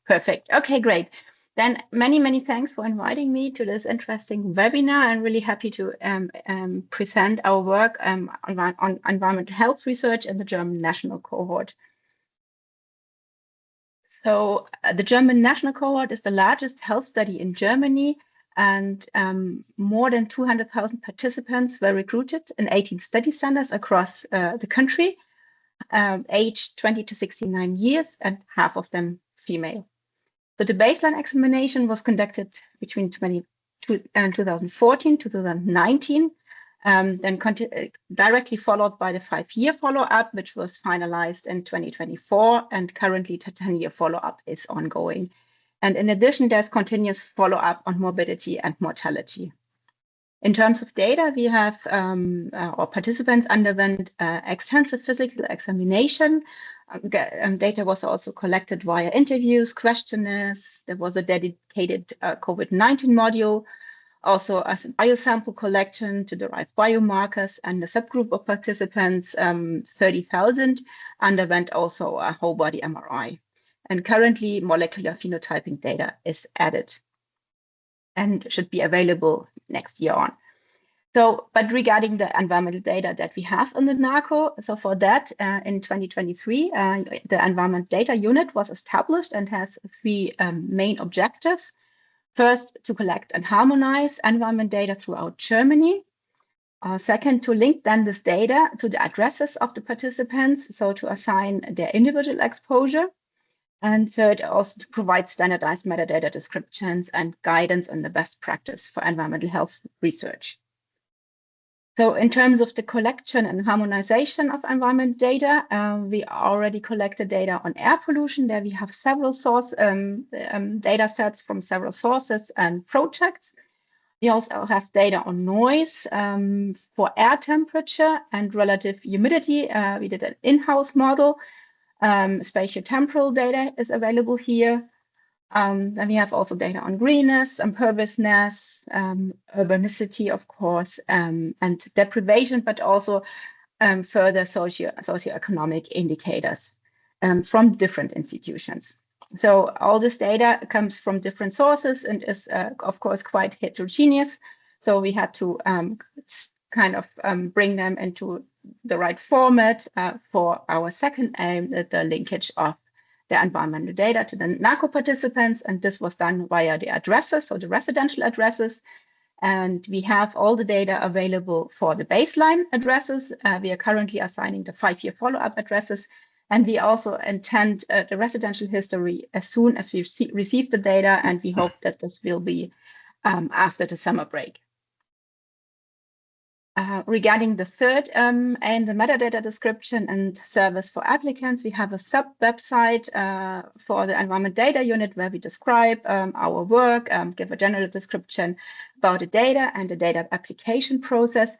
Perfect. Okay, great. Then many thanks for inviting me to this interesting webinar. I'm really happy to present our work on environmental health research in the German national cohort. So the German national cohort is the largest health study in Germany, and more than 200,000 participants were recruited in 18 study centers across the country, aged 20 to 69 years, and half of them female. So the baseline examination was conducted between 2014 to 2019, then directly followed by the 5-year follow-up, which was finalized in 2024, and currently the 10-year follow-up is ongoing. And in addition, there's continuous follow-up on morbidity and mortality. In terms of data, we have our participants underwent extensive physical examination. Data was also collected via interviews, questionnaires. There was a dedicated COVID-19 module, also a biosample collection to derive biomarkers, and a subgroup of participants, 30,000, underwent also a whole body MRI. And currently, molecular phenotyping data is added and should be available next year on. So, but regarding the environmental data that we have in the NARCO, so for that, in 2023, the Environment Data Unit was established and has 3 main objectives. First, to collect and harmonize environment data throughout Germany. Second, to link then this data to the addresses of the participants, so to assign their individual exposure. And third, also to provide standardized metadata descriptions and guidance on the best practice for environmental health research. So in terms of the collection and harmonization of environment data, we already collected data on air pollution. There we have several source data sets from several sources and projects. We also have data on noise for air temperature and relative humidity. We did an in-house model. Spatiotemporal data is available here. Then we have also data on greenness, imperviousness, urbanicity, of course, and deprivation, but also further socioeconomic indicators from different institutions. So all this data comes from different sources and is, of course, quite heterogeneous. So we had to kind of bring them into the right format for our second aim, the linkage of the environmental data to the NARCO participants, and this was done via the addresses, so the residential addresses. And we have all the data available for the baseline addresses. We are currently assigning the 5-year follow-up addresses, and we also intend the residential history as soon as we receive the data, and we hope that this will be after the summer break. Regarding the third and the metadata description and service for applicants, we have a sub-website for the Environment Data Unit where we describe our work, give a general description about the data and the data application process.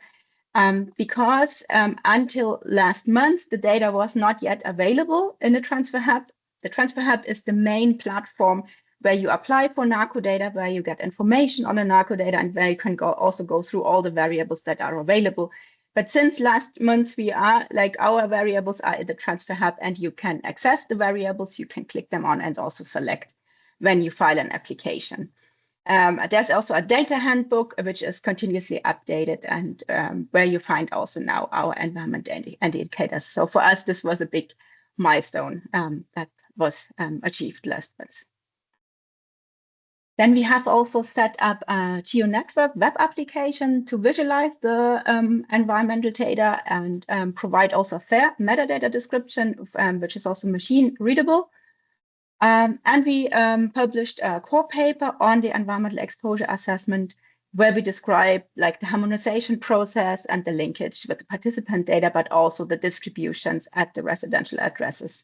Because until last month, the data was not yet available in the Transfer Hub. The Transfer Hub is the main platform where you apply for NARCO data, where you get information on the NARCO data, and where you can also go through all the variables that are available. But since last month, our variables are in the Transfer Hub, and you can access the variables, you can click them on and also select when you file an application. There's also a data handbook, which is continuously updated, and where you find also now our environment indicators. So for us, this was a big milestone that was achieved last month. Then we have also set up a GeoNetwork web application to visualize the environmental data and provide also a fair metadata description, which is also machine readable. And we published a core paper on the environmental exposure assessment, where we describe the harmonization process and the linkage with the participant data, but also the distributions at the residential addresses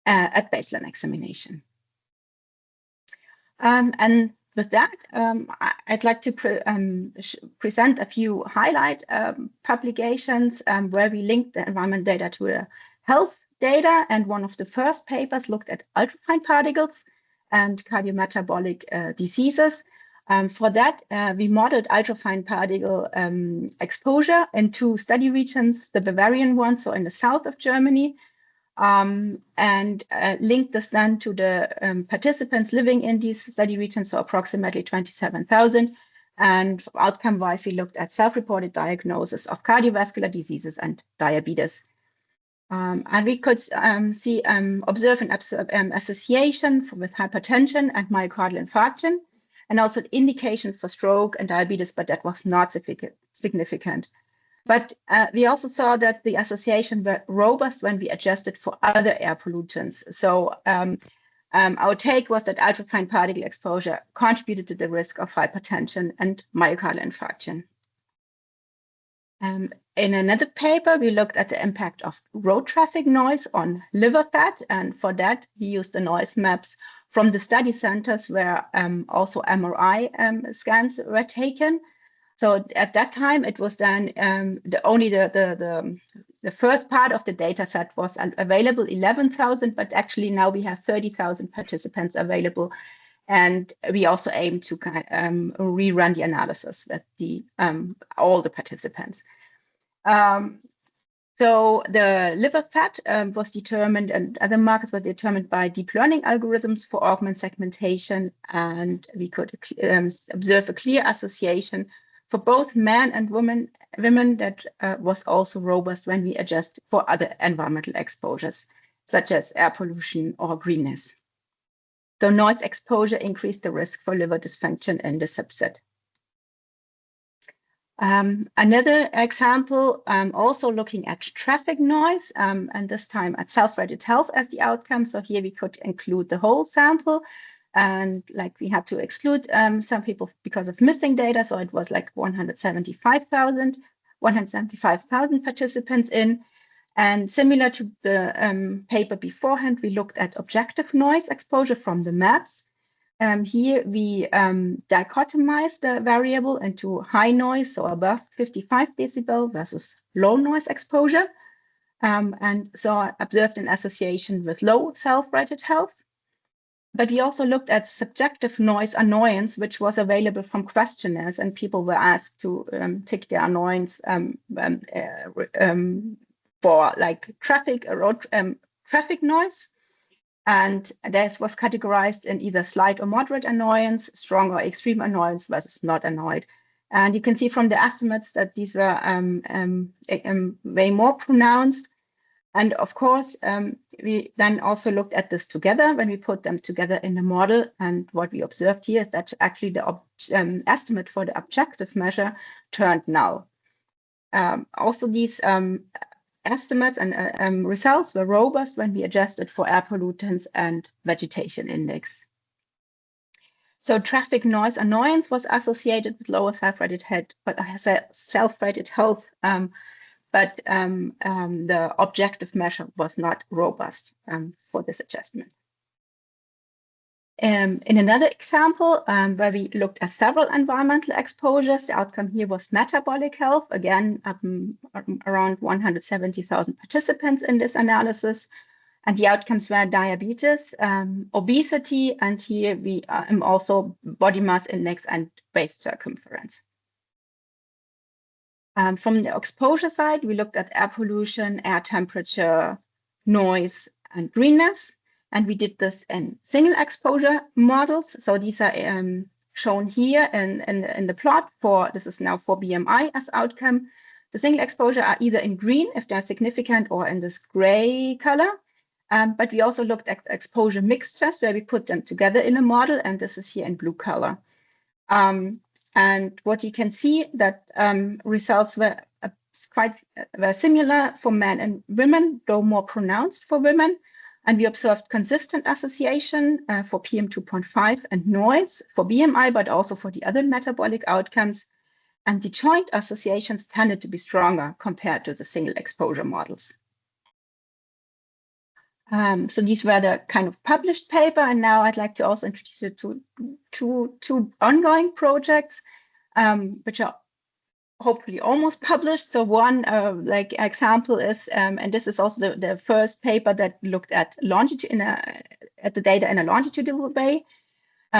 at baseline examination. And with that, I'd like to present a few highlight publications where we linked the environment data to the health data. And one of the first papers looked at ultrafine particles and cardiometabolic diseases. For that, we modeled ultrafine particle exposure in 2 study regions, the Bavarian one, so in the south of Germany, and linked this then to the participants living in these study regions, so approximately 27,000. And outcome-wise, we looked at self-reported diagnosis of cardiovascular diseases and diabetes. And we could observe an association with hypertension and myocardial infarction, and also an indication for stroke and diabetes, but that was not significant. But we also saw that the association were robust when we adjusted for other air pollutants. So our take was that ultrafine particle exposure contributed to the risk of hypertension and myocardial infarction. In another paper, we looked at the impact of road traffic noise on liver fat. And for that, we used the noise maps from the study centers where also MRI scans were taken. So at that time, it was then only the first part of the data set was available, 11,000, but actually now we have 30,000 participants available. And we also aim to rerun the analysis with all the participants. So the liver fat was determined, and other markers were determined by deep learning algorithms for augment segmentation. And we could observe a clear association for both men and women that was also robust when we adjust for other environmental exposures, such as air pollution or greenness. So noise exposure increased the risk for liver dysfunction in the subset. Another example, also looking at traffic noise, and this time at self-rated health as the outcome. So here we could include the whole sample, and like we had to exclude some people because of missing data. So it was like 175,000 participants in. And similar to the paper beforehand, we looked at objective noise exposure from the maps. Here we dichotomized the variable into high noise, so above 55 decibel versus low noise exposure. And so observed an association with low self-rated health. But we also looked at subjective noise annoyance, which was available from questionnaires, and people were asked to tick their annoyance for like traffic noise. And this was categorized in either slight or moderate annoyance, strong or extreme annoyance versus not annoyed. And you can see from the estimates that these were way more pronounced. And of course, we then also looked at this together when we put them together in the model. And what we observed here is that actually the estimate for the objective measure turned null. Also, these estimates and results were robust when we adjusted for air pollutants and vegetation index. So traffic noise annoyance was associated with lower self-rated health, but but the objective measure was not robust for this adjustment. In another example, where we looked at several environmental exposures, the outcome here was metabolic health, again, around 170,000 participants in this analysis. And the outcomes were diabetes, obesity, and here we also body mass index and waist circumference. From the exposure side, we looked at air pollution, air temperature, noise, and greenness. And we did this in single exposure models. So these are shown here in the plot this is now for BMI as outcome. The single exposure are either in green if they're significant or in this gray color. But we also looked at exposure mixtures where we put them together in a model, and this is here in blue color. And what you can see that results were were similar for men and women, though more pronounced for women. And we observed consistent association for PM2.5 and noise for BMI, but also for the other metabolic outcomes. And the joint associations tended to be stronger compared to the single exposure models. So these were the kind of published paper. And now I'd like to also introduce you to two ongoing projects, which are hopefully almost published. So one example is, and this is also the first paper that looked at at the data in a longitudinal way.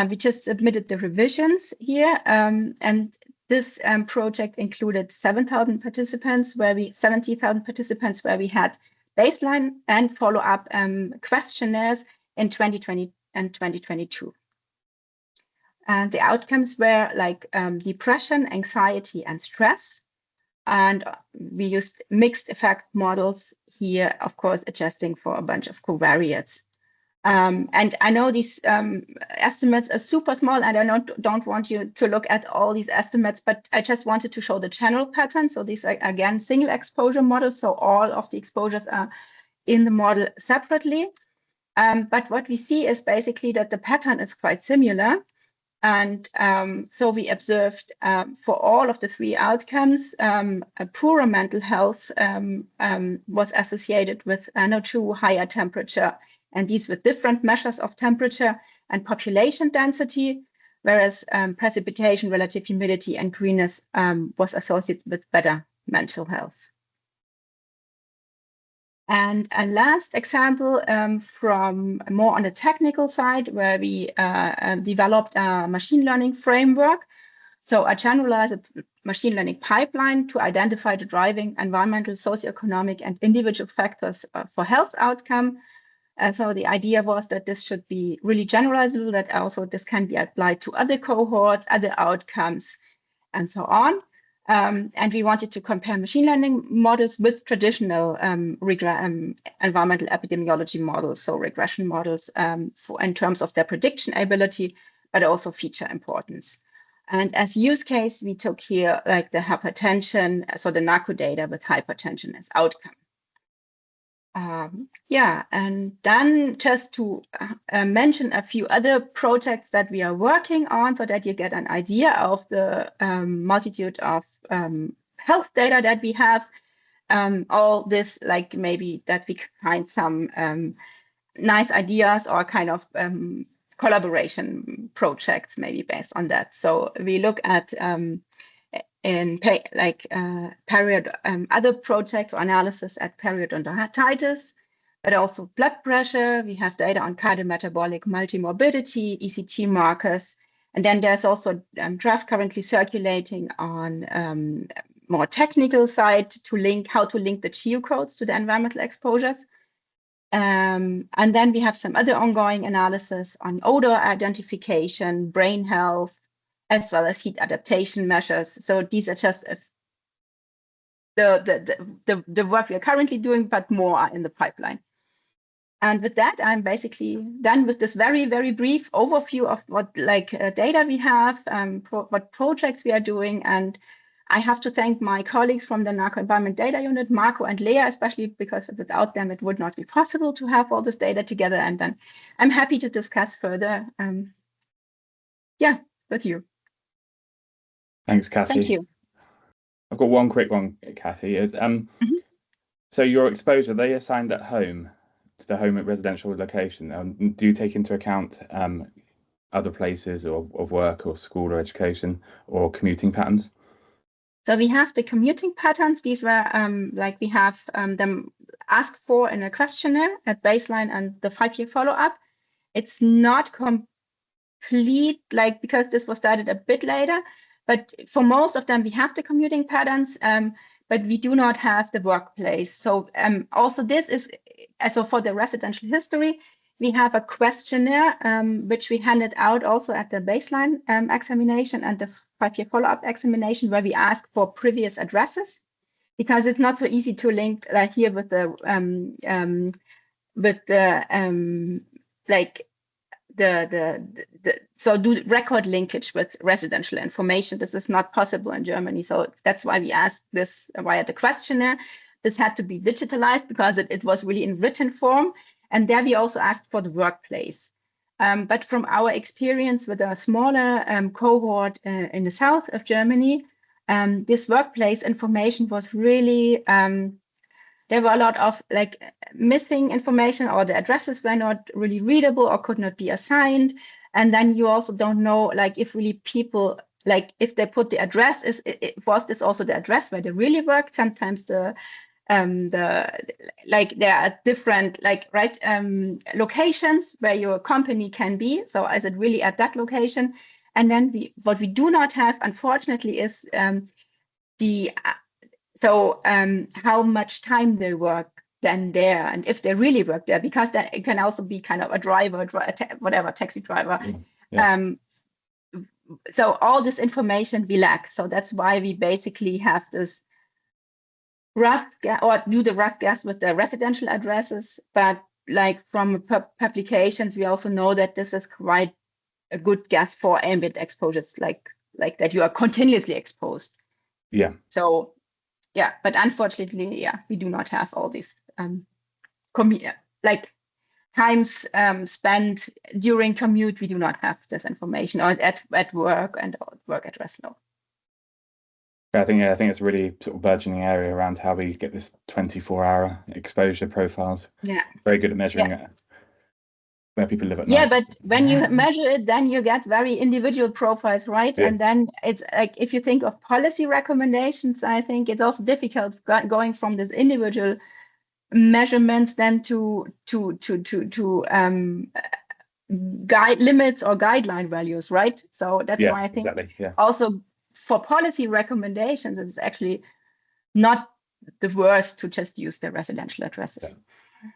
We just submitted the revisions here, and this project included 70,000 participants, where we had baseline and follow-up questionnaires in 2020 and 2022. And the outcomes were like depression, anxiety, and stress. And we used mixed effect models here, of course, adjusting for a bunch of covariates. And I know these estimates are super small, and I don't want you to look at all these estimates, but I just wanted to show the general pattern. So these are, again, single exposure models. So all of the exposures are in the model separately. But what we see is basically that the pattern is quite similar. And so we observed for all of the three outcomes, a poorer mental health was associated with NO2, higher temperature, and these with different measures of temperature and population density, whereas precipitation, relative humidity, and greenness was associated with better mental health. And a last example from more on the technical side, where we developed a machine learning framework. So a generalized machine learning pipeline to identify the driving environmental, socioeconomic, and individual factors for health outcome. So the idea was that this should be really generalizable, that also this can be applied to other cohorts, other outcomes, and so on. And we wanted to compare machine learning models with traditional environmental epidemiology models, so regression models in terms of their prediction ability, but also feature importance. And as use case, we took here like the hypertension, so the narco data with hypertension as outcome. Yeah, and then just to mention a few other projects that we are working on so that you get an idea of the multitude of health data that we have. All this, like maybe that we find some nice ideas or kind of collaboration projects maybe based on that. So we look at other projects or analysis at periodontitis, but also blood pressure. We have data on cardiometabolic multimorbidity, ECG markers. And then there's also draft currently circulating on more technical side to link how to link the geocodes to the environmental exposures. And then we have some other ongoing analysis on odor identification, brain health, as well as heat adaptation measures. So these are just the work we are currently doing, but more are in the pipeline. And with that, I'm basically done with this very, very brief overview of what data we have, what projects we are doing. And I have to thank my colleagues from the NARCO Environment Data Unit, Marco and Lea, especially because without them, it would not be possible to have all this data together. And then I'm happy to discuss further. Yeah, with you. Thanks, Kathy. Thank you. I've got one quick one, Kathy. So your exposure, they assigned at home to the home at residential location. Do you take into account other places of work or school or education or commuting patterns? So we have the commuting patterns. These were we have them asked for in a questionnaire at baseline and the 5-year follow-up. It's not complete, because this was started a bit later, but for most of them, we have the commuting patterns, but we do not have the workplace. So also this is, so for the residential history, we have a questionnaire, which we handed out also at the baseline examination and the 5-year follow-up examination, where we ask for previous addresses, because it's not so easy to link here with the so do record linkage with residential information. This is not possible in Germany. So that's why we asked this via the questionnaire. This had to be digitalized because it was really in written form. And there we also asked for the workplace. But from our experience with a smaller cohort in the south of Germany, this workplace information was really, there were a lot of missing information, or the addresses were not really readable or could not be assigned. And then you also don't know if really people, if they put the address, was this also the address where they really worked? Sometimes there are different locations where your company can be. So is it really at that location? And then what we do not have, unfortunately, is how much time they work than there, and if they really work there, because that it can also be kind of a driver, whatever, taxi driver. Yeah. So all this information we lack. So that's why we basically have this rough or do the rough guess with the residential addresses. But like from publications, we also know that this is quite a good guess for ambient exposures, like that you are continuously exposed. Yeah. So yeah, but unfortunately, yeah, we do not have all these like times spent during commute. We do not have this information, or at work and work address. No. I think it's a really sort of burgeoning area around how we get this 24-hour exposure profiles. Yeah. Very good at measuring it. Where people live at night. Yeah, but when you measure it, then you get very individual profiles, right? Yeah. And then it's like, if you think of policy recommendations, I think it's also difficult going from this individual measurements then to guide limits or guideline values, right? So that's why I think also for policy recommendations, it's actually not the worst to just use the residential addresses. Yeah.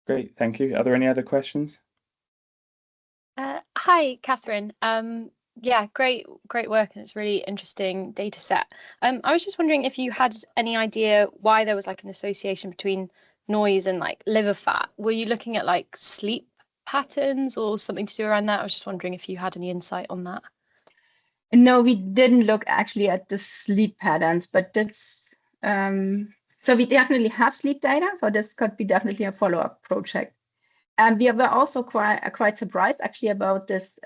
Great, thank you. Are there any other questions? Hi, Kathrin. Yeah, great work, and it's a really interesting data set. I was just wondering if you had any idea why there was like an association between noise and like liver fat. Were you looking at like sleep patterns or something to do around that? I was just wondering if you had any insight on that. No, we didn't look actually at the sleep patterns, but that's so we definitely have sleep data, so this could be definitely a follow-up project. And we were also quite surprised actually about this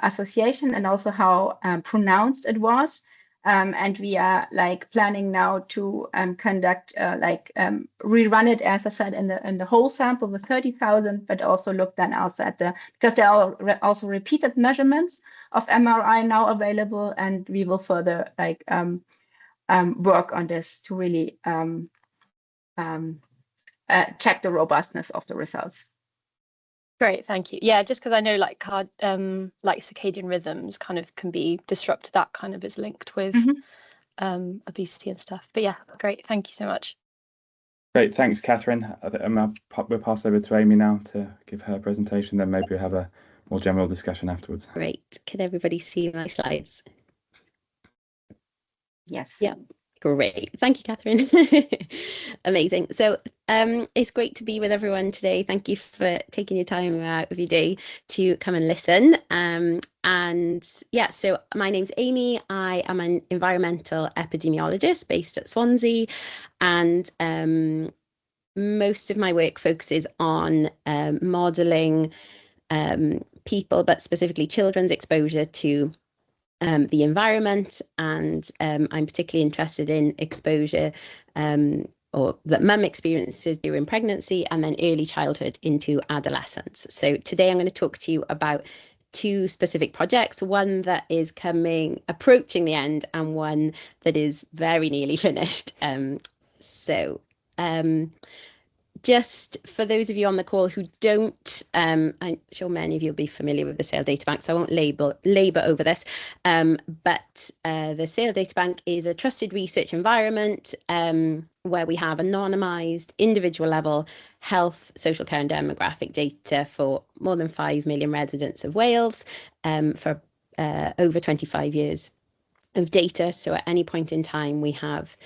association, and also how pronounced it was. And we are like planning now to conduct rerun it, as I said, in the whole sample with 30,000, but also look then also at because there are also repeated measurements of MRI now available, and we will further work on this to really check the robustness of the results. Great, thank you. Yeah, just because I know like circadian rhythms kind of can be disrupted, that kind of is linked with obesity and stuff. But yeah, great, thank you so much. Great, thanks, Kathrin. We'll pass over to Amy now to give her presentation, then maybe we'll have a more general discussion afterwards. Great. Can everybody see my slides? Yes. Yeah. Great. Thank you, Kathrin. Amazing. So it's great to be with everyone today. Thank you for taking your time out of your day to come and listen. And yeah, so my name's Amy. I am an environmental epidemiologist based at Swansea, and most of my work focuses on modelling people, but specifically children's exposure to the environment, and I'm particularly interested in exposure or that mum experiences during pregnancy and then early childhood into adolescence. So today I'm going to talk to you about two specific projects, one that is approaching the end and one that is very nearly finished. Just for those of you on the call who don't, I'm sure many of you will be familiar with the SAIL Databank, so I won't labour over this. But the SAIL Databank is a trusted research environment where we have anonymised, individual level health, social care and demographic data for more than 5 million residents of Wales for over 25 years of data. So at any point in time, we have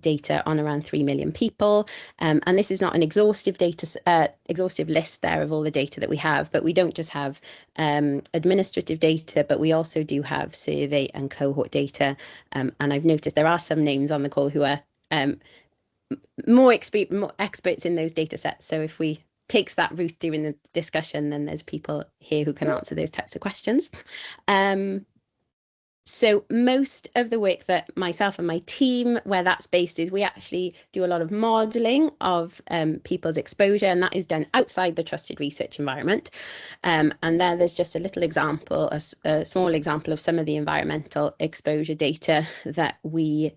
data on around 3 million people. And this is not an exhaustive list there of all the data that we have, but we don't just have administrative data, but we also do have survey and cohort data. And I've noticed there are some names on the call who are more experts in those data sets. So if we takes that route during the discussion, then there's people here who can answer those types of questions. So most of the work that myself and my team, where that's based, is we actually do a lot of modelling of people's exposure, and that is done outside the trusted research environment. And there's just a little example, a small example of some of the environmental exposure data that we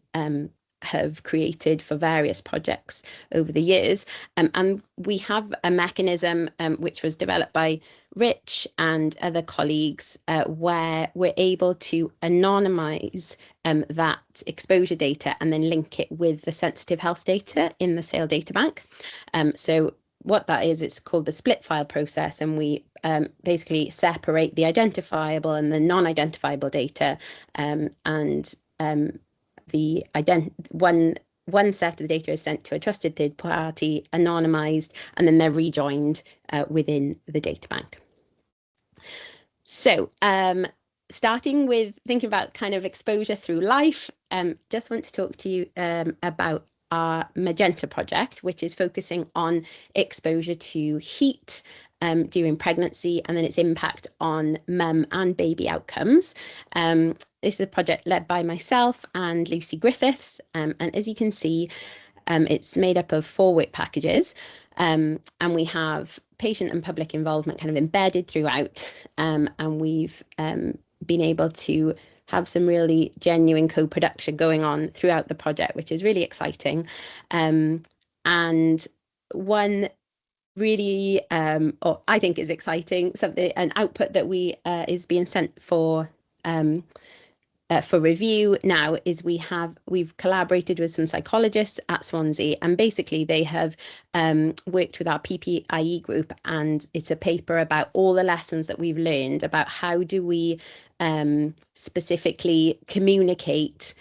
have created for various projects over the years. And we have a mechanism which was developed by Rich and other colleagues where we're able to anonymize that exposure data and then link it with the sensitive health data in the SaIL data bank. So what that is, it's called the split file process, and we basically separate the identifiable and the non-identifiable data, and the one set of the data is sent to a trusted third party, anonymized, and then they're rejoined within the data bank. So starting with thinking about kind of exposure through life, just want to talk to you about our Magenta project, which is focusing on exposure to heat during pregnancy and then its impact on mum and baby outcomes. This is a project led by myself and Lucy Griffiths, and as you can see, it's made up of 4 work packages, and we have patient and public involvement kind of embedded throughout, and we've been able to have some really genuine co-production going on throughout the project, which is really exciting. And one really, or I think is exciting, an output that is being sent for review now is we've collaborated with some psychologists at Swansea, and basically they have worked with our PPIE group, and it's a paper about all the lessons that we've learned about how do we specifically communicate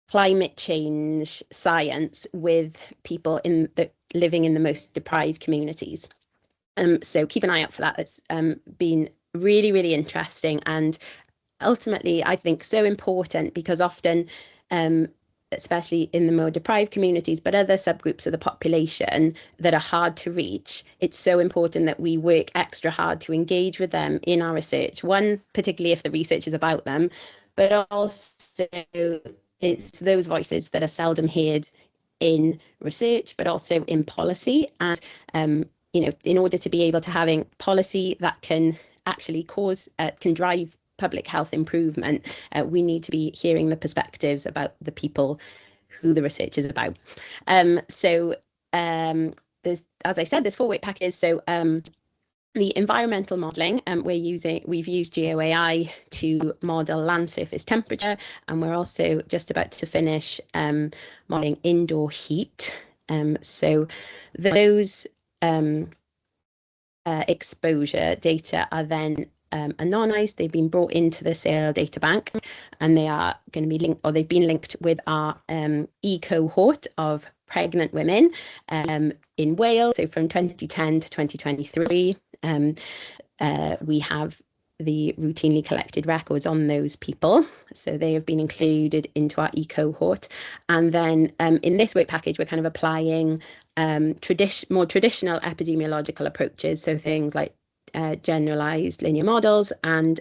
climate change science with people living in the most deprived communities. So keep an eye out for that. It's been really, really interesting, and ultimately I think so important, because often especially in the more deprived communities, but other subgroups of the population that are hard to reach, it's so important that we work extra hard to engage with them in our research. One, particularly if the research is about them, but also it's those voices that are seldom heard in research, but also in policy. And, in order to be able to having policy that can actually can drive public health improvement, we need to be hearing the perspectives about the people who the research is about. So there's, as I said, there's 4 work packages. So the environmental modelling, we've used GeoAI to model land surface temperature, and we're also just about to finish modelling indoor heat. So those exposure data are then anonymized. They've been brought into the SaIL data bank, and they are going to be linked, or they've been linked with our e-cohort of pregnant women in Wales. So from 2010 to 2023, we have the routinely collected records on those people. So they have been included into our e-cohort. And then in this work package, we're kind of applying more traditional epidemiological approaches. So things like generalized linear models and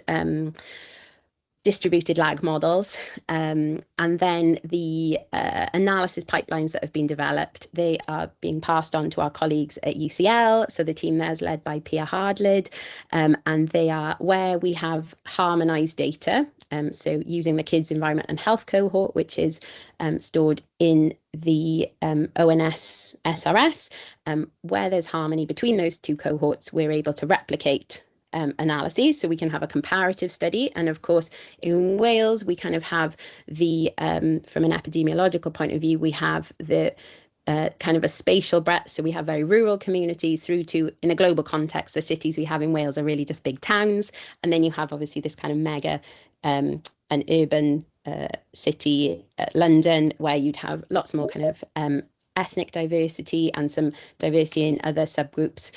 distributed lag models, and then the analysis pipelines that have been developed, they are being passed on to our colleagues at UCL. So the team there is led by Pia Hardlid, and they are where we have harmonized data. So using the Kids Environment and Health cohort, which is stored in the ONS SRS, where there's harmony between those 2 cohorts, we're able to replicate analyses, so we can have a comparative study. And of course, in Wales, we kind of have the, from an epidemiological point of view, we have the kind of a spatial breadth. So we have very rural communities through to, in a global context, the cities we have in Wales are really just big towns. And then you have obviously this kind of mega, an urban city, London, where you'd have lots more kind of ethnic diversity and some diversity in other subgroups,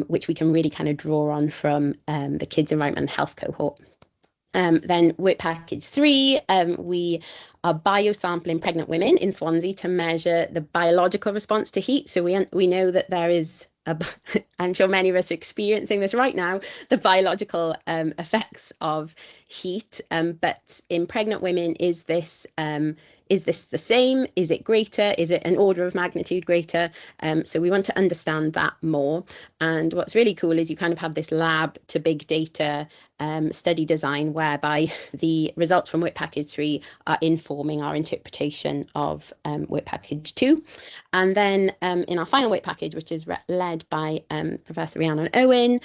which we can really kind of draw on from the Kids Environment and Health cohort. Then work package 3, we are biosampling pregnant women in Swansea to measure the biological response to heat. So we know that there is, I'm sure many of us are experiencing this right now, the biological effects of heat. But in pregnant women, is this is this the same? Is it greater? Is it an order of magnitude greater? So we want to understand that more. And what's really cool is you kind of have this lab to big data study design whereby the results from work package 3 are informing our interpretation of work package 2. And then in our final work package, which is led by Professor Rhiannon Owen,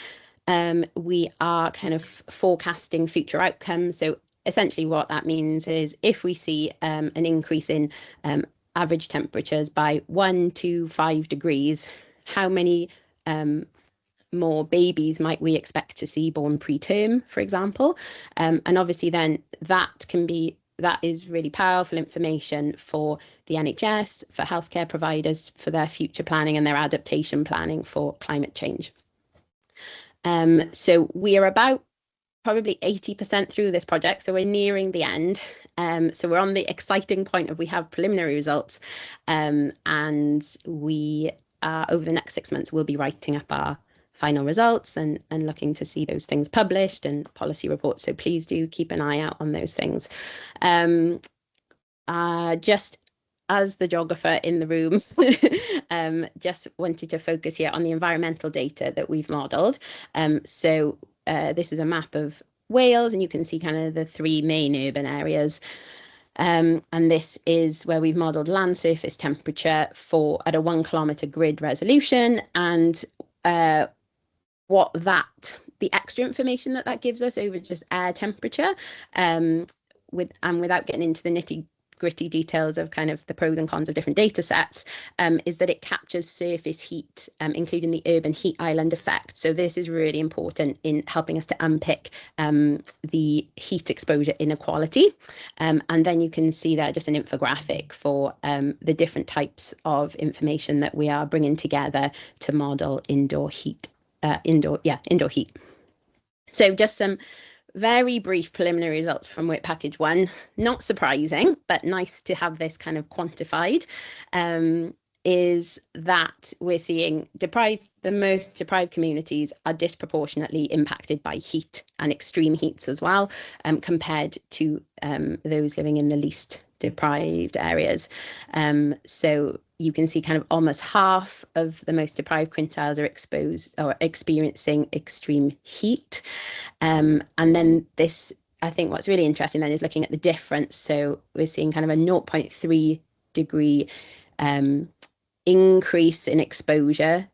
we are kind of forecasting future outcomes. So essentially what that means is if we see an increase in average temperatures by 1 to 5 degrees, how many more babies might we expect to see born preterm, for example? And obviously then that is really powerful information for the NHS, for healthcare providers, for their future planning and their adaptation planning for climate change. So we are about probably 80% through this project, so we're nearing the end. So we're on the exciting point of we have preliminary results, and we over the next 6 months we'll be writing up our final results and looking to see those things published and policy reports. So please do keep an eye out on those things. Just as the geographer in the room, just wanted to focus here on the environmental data that we've modelled. So this is a map of Wales, and you can see kind of the 3 main urban areas. And this is where we've modelled land surface temperature at a 1 kilometre grid resolution, and the extra information that gives us over just air temperature, without getting into the nitty-gritty details of kind of the pros and cons of different data sets, is that it captures surface heat, including the urban heat island effect. So this is really important in helping us to unpick the heat exposure inequality. And then you can see there just an infographic for the different types of information that we are bringing together to model indoor heat. Indoor heat. So just some very brief preliminary results from work package 1. Not surprising, but nice to have this kind of quantified. Is that we're seeing the most deprived communities are disproportionately impacted by heat and extreme heats as well, compared to those living in the least deprived areas. So you can see kind of almost half of the most deprived quintiles are exposed or experiencing extreme heat. And then this, I think what's really interesting then is looking at the difference. So we're seeing kind of a 0.3 degree increase in exposure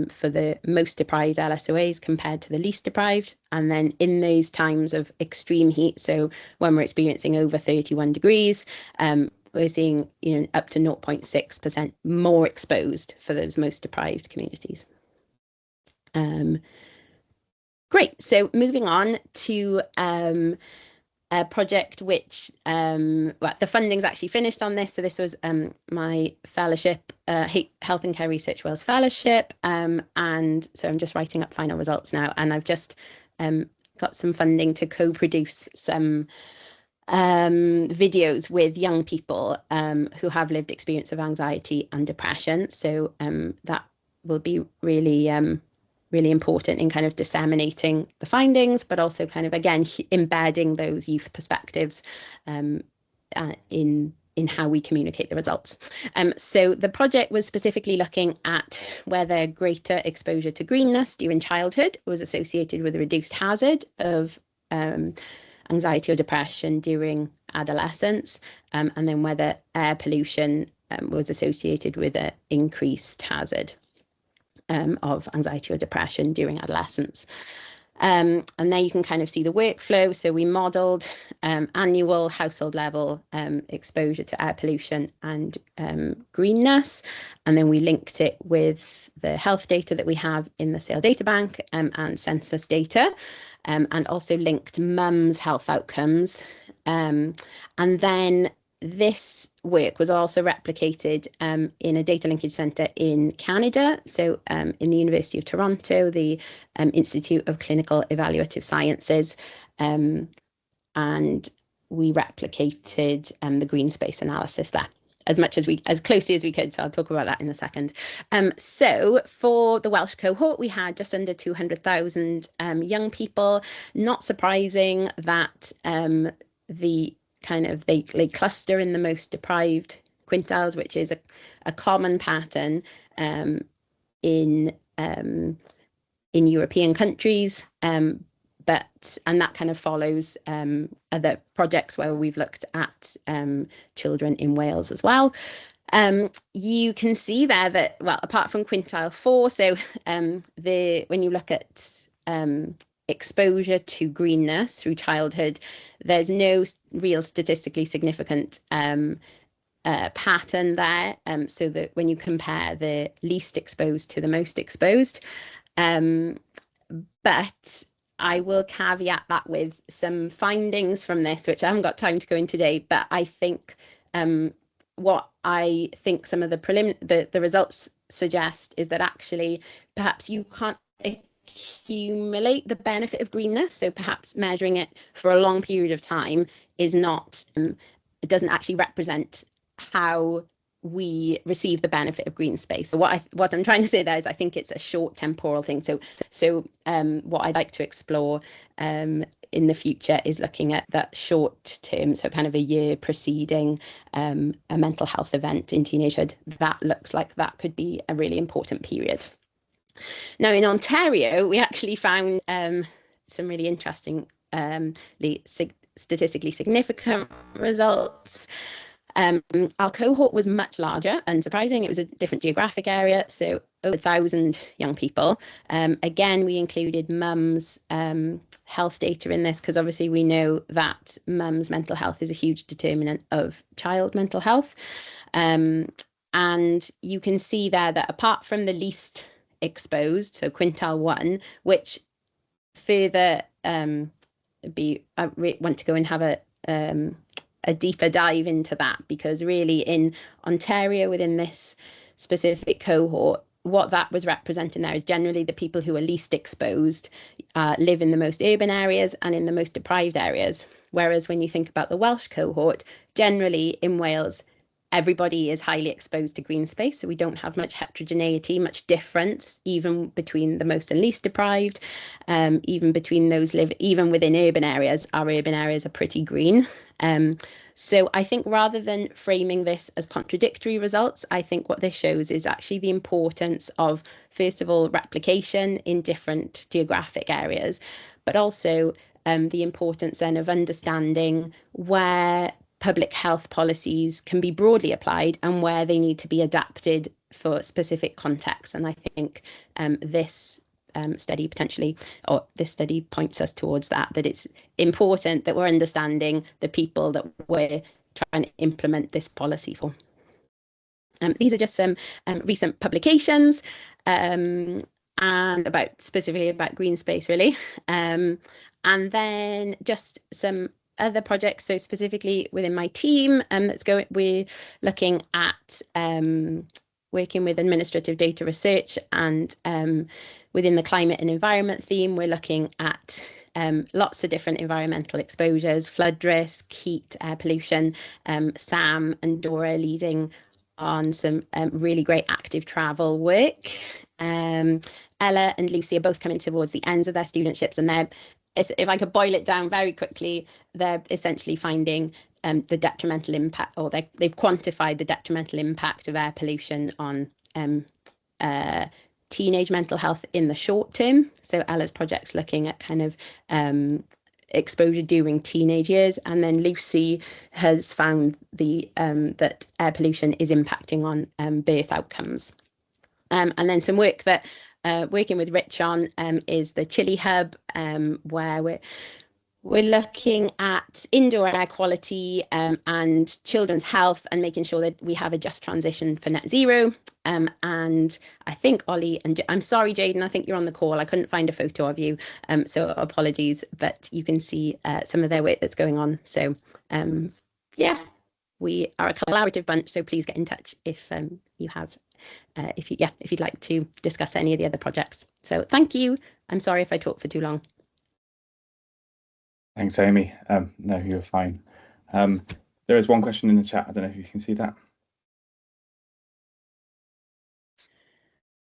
for the most deprived LSOAs compared to the least deprived. And then in those times of extreme heat, so when we're experiencing over 31 degrees, we're seeing up to 0.6% more exposed for those most deprived communities. Great. So moving on to a project which the funding's actually finished on this. So this was my fellowship, Health and Care Research Wales Fellowship, and so I'm just writing up final results now, and I've just got some funding to co-produce some videos with young people who have lived experience of anxiety and depression. So that will be really really important in kind of disseminating the findings, but also kind of, again, embedding those youth perspectives in how we communicate the results. So the project was specifically looking at whether greater exposure to greenness during childhood was associated with a reduced hazard of anxiety or depression during adolescence, and then whether air pollution was associated with an increased hazard of anxiety or depression during adolescence. And there you can kind of see the workflow. So we modelled annual household level exposure to air pollution and greenness, and then we linked it with the health data that we have in the SAIL data bank and census data, and also linked mums' health outcomes. And then this work was also replicated in a data linkage centre in Canada. So in the University of Toronto, the Institute of Clinical Evaluative Sciences, and we replicated the green space analysis there as closely as we could. So I'll talk about that in a second. So for the Welsh cohort, we had just under 200,000 young people. Not surprising that the kind of, they cluster in the most deprived quintiles, which is a common pattern in European countries, and that kind of follows other projects where we've looked at children in Wales as well. You can see there that, well, apart from quintile 4, so when you look at exposure to greenness through childhood, there's no real statistically significant pattern there, so that when you compare the least exposed to the most exposed, but I will caveat that with some findings from this, which I haven't got time to go into today, but I think what I think some of the results suggest is that actually perhaps you can't accumulate the benefit of greenness, so perhaps measuring it for a long period of time is not, it doesn't actually represent how we receive the benefit of green space. So what I'm trying to say there is I think it's a short temporal thing. So what I'd like to explore in the future is looking at that short term, so kind of a year preceding a mental health event in teenagehood. That looks like that could be a really important period. Now in Ontario, we actually found some really interesting statistically significant results. Our cohort was much larger, unsurprising. It was a different geographic area, so over 1,000 young people. Again, we included mums' health data in this because obviously we know that mums' mental health is a huge determinant of child mental health. And you can see there that apart from the least exposed, so quintile 1, which further I want to go and have a deeper dive into that, because really in Ontario, within this specific cohort, what that was representing there is generally the people who are least exposed live in the most urban areas and in the most deprived areas. Whereas when you think about the Welsh cohort, generally in Wales, everybody is highly exposed to green space. So we don't have much heterogeneity, much difference, even between the most and least deprived, even between those even within urban areas. Our urban areas are pretty green. So I think rather than framing this as contradictory results, I think what this shows is actually the importance of, first of all, replication in different geographic areas, but also the importance then of understanding where public health policies can be broadly applied and where they need to be adapted for specific contexts. And I think this study this study points us towards that it's important that we're understanding the people that we're trying to implement this policy for. These are just some recent publications and specifically about green space, really. And then just some other projects. So specifically within my team, we're looking at working with administrative data research, and within the climate and environment theme, we're looking at lots of different environmental exposures, flood risk, heat, air pollution. Sam and Dora leading on some really great active travel work. Ella and Lucy are both coming towards the ends of their studentships, and if I could boil it down very quickly, they're essentially finding the detrimental impact, or they've quantified the detrimental impact of air pollution on teenage mental health in the short term. So Ella's project's looking at kind of exposure during teenage years, and then Lucy has found that air pollution is impacting on birth outcomes. And then some work that working with Rich on is the Chile Hub, where we're looking at indoor air quality and children's health, and making sure that we have a just transition for net zero. And I think Ollie and I'm sorry, Jaden, I think you're on the call. I couldn't find a photo of you, so apologies, but you can see some of their work that's going on. So yeah, we are a collaborative bunch, so please get in touch if you have if you'd like to discuss any of the other projects. So thank you. I'm sorry if I talked for too long. Thanks, Amy. No, you're fine. There is one question in the chat. I don't know if you can see that.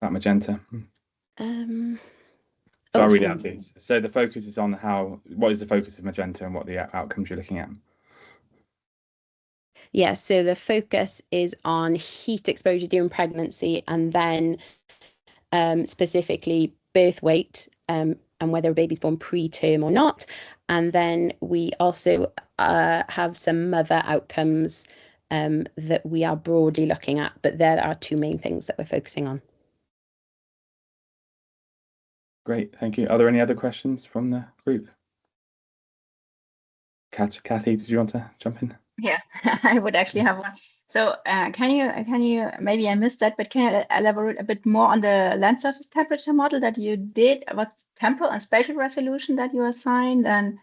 That magenta. So I'll read it out to you. So the focus is on what is the focus of magenta and what the outcomes you're looking at. Yeah, so the focus is on heat exposure during pregnancy, and then specifically birth weight, and whether a baby's born preterm or not. And then we also have some mother outcomes that we are broadly looking at, but there are two main things that we're focusing on. Great, thank you. Are there any other questions from the group? Kathy, did you want to jump in? Yeah, I would actually have one. So can you, maybe I missed that, but can you elaborate a bit more on the land surface temperature model that you did? What's temporal and spatial resolution that you assigned, and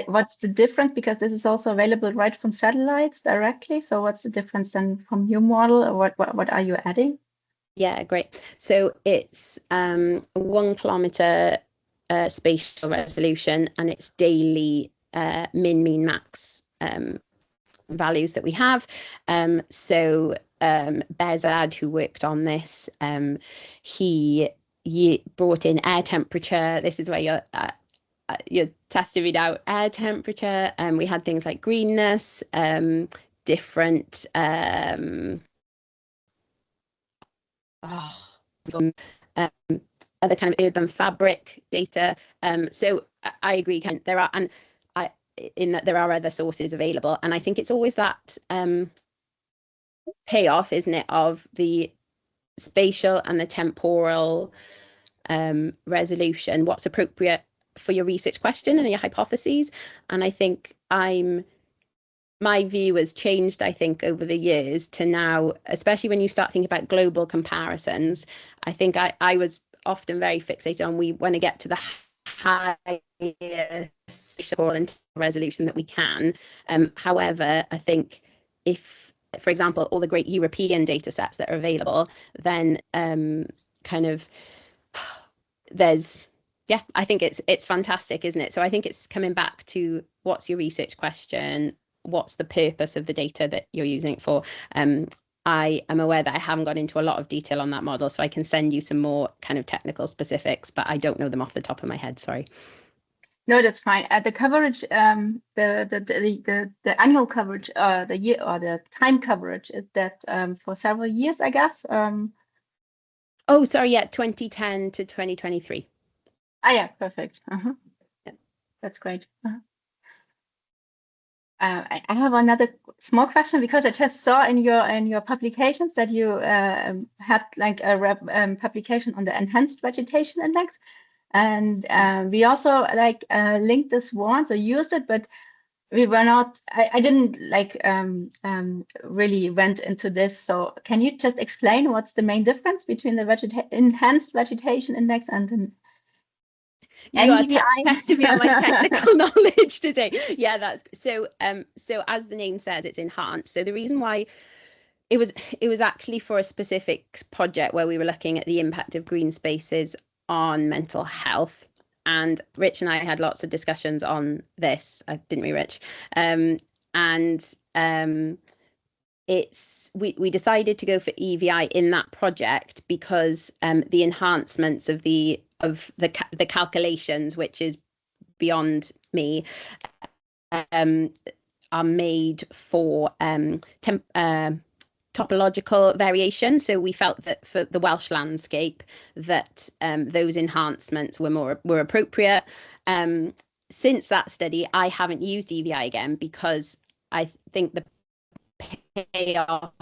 what's the difference? Because this is also available right from satellites directly. So what's the difference then from your model, or what are you adding? Yeah, great. So it's 1 kilometer spatial resolution, and it's daily min, mean, max values that we have. So Bezad, who worked on this, he brought in air temperature. This is where you're testing it out, air temperature. We had things like greenness, different other kind of urban fabric data. So I agree, Ken, there are, and in that there are other sources available, and I think it's always that payoff, isn't it, of the spatial and the temporal resolution, what's appropriate for your research question and your hypotheses. And I think my view has changed, I think, over the years to now, especially when you start thinking about global comparisons. I think I was often very fixated on we want to get to the highest spatial and resolution that we can. However, I think if, for example, all the great European data sets that are available, then kind of there's, yeah, I think it's fantastic, isn't it? So I think it's coming back to what's your research question, what's the purpose of the data that you're using it for. I am aware that I haven't gone into a lot of detail on that model, so I can send you some more kind of technical specifics, but I don't know them off the top of my head, sorry. No, that's fine. The coverage, the annual coverage, the year or the time coverage, is that for several years, I guess. Oh, sorry, yeah, 2010 to 2023. Yeah, perfect. Yeah. That's great. I have another small question, because I just saw in your publications that you had like a publication on the enhanced vegetation index, and we also like linked this one, so used it, but we were not. I didn't like really went into this. So can you just explain what's the main difference between the enhanced vegetation index and the You are testing me on my technical knowledge today. Yeah, that's so. So as the name says, it's enhanced. So the reason why it was actually for a specific project where we were looking at the impact of green spaces on mental health. And Rich and I had lots of discussions on this, didn't we, Rich? We decided to go for EVI in that project because the enhancements of the calculations, which is beyond me, are made for topological variation. So we felt that for the Welsh landscape, that those enhancements were appropriate. Since that study, I haven't used EVI again, because I think the payoff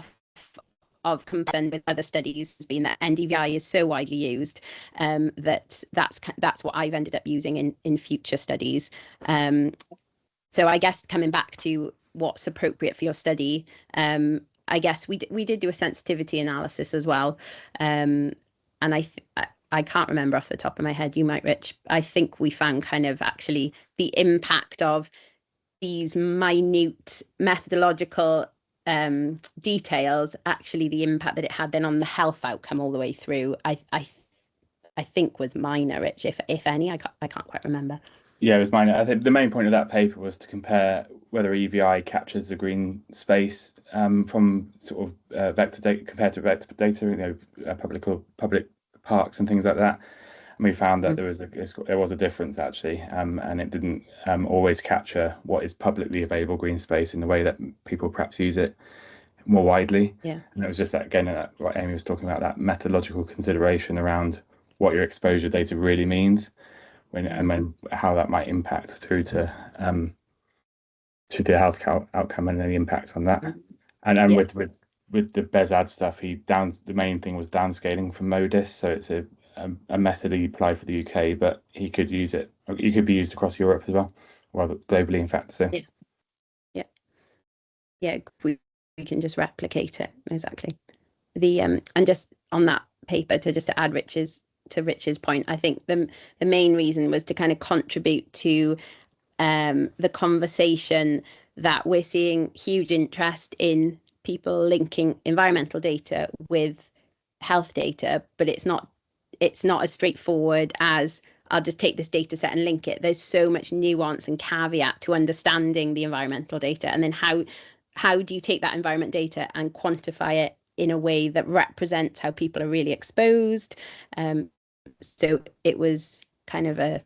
of comparison with other studies has been that NDVI is so widely used that's what I've ended up using in future studies. So I guess coming back to what's appropriate for your study, I guess we did do a sensitivity analysis as well, and I can't remember off the top of my head. You might, Rich. I think we found kind of actually the impact of these minute methodological details, actually the impact that it had then on the health outcome all the way through, I think was minor, Rich, if any. I can't quite remember. Yeah, it was minor. I think the main point of that paper was to compare whether EVI captures the green space from sort of vector data compared to vector data, public parks and things like that. And we found that there was a difference actually, and it didn't always capture what is publicly available green space in the way that people perhaps use it more widely. Yeah. And it was just that, again, what Amy was talking about, that methodological consideration around what your exposure data really means, when how that might impact through to the health outcome and the impacts on that. And with the BES-AD stuff, the main thing was downscaling from MODIS, so it's a method he applied for the UK, but he could use it. It could be used across Europe as well, or globally, in fact. So we can just replicate it exactly. And just on that paper, to add Rich's point, I think the main reason was to kind of contribute to the conversation that we're seeing huge interest in people linking environmental data with health data, but it's not as straightforward as I'll just take this data set and link it. There's so much nuance and caveat to understanding the environmental data, and then how do you take that environment data and quantify it in a way that represents how people are really exposed? So it was kind of a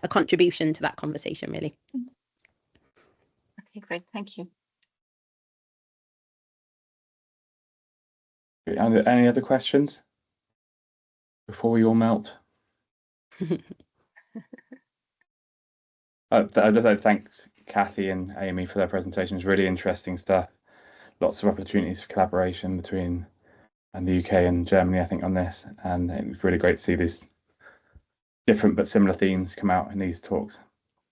contribution to that conversation, really. Okay, great, thank you. Any other questions before we all melt? As I said, thanks Kathy and Amy for their presentations. Really interesting stuff. Lots of opportunities for collaboration between the UK and Germany, I think, on this, and it was really great to see these different but similar themes come out in these talks.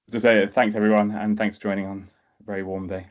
As I say, thanks everyone, and thanks for joining on a very warm day.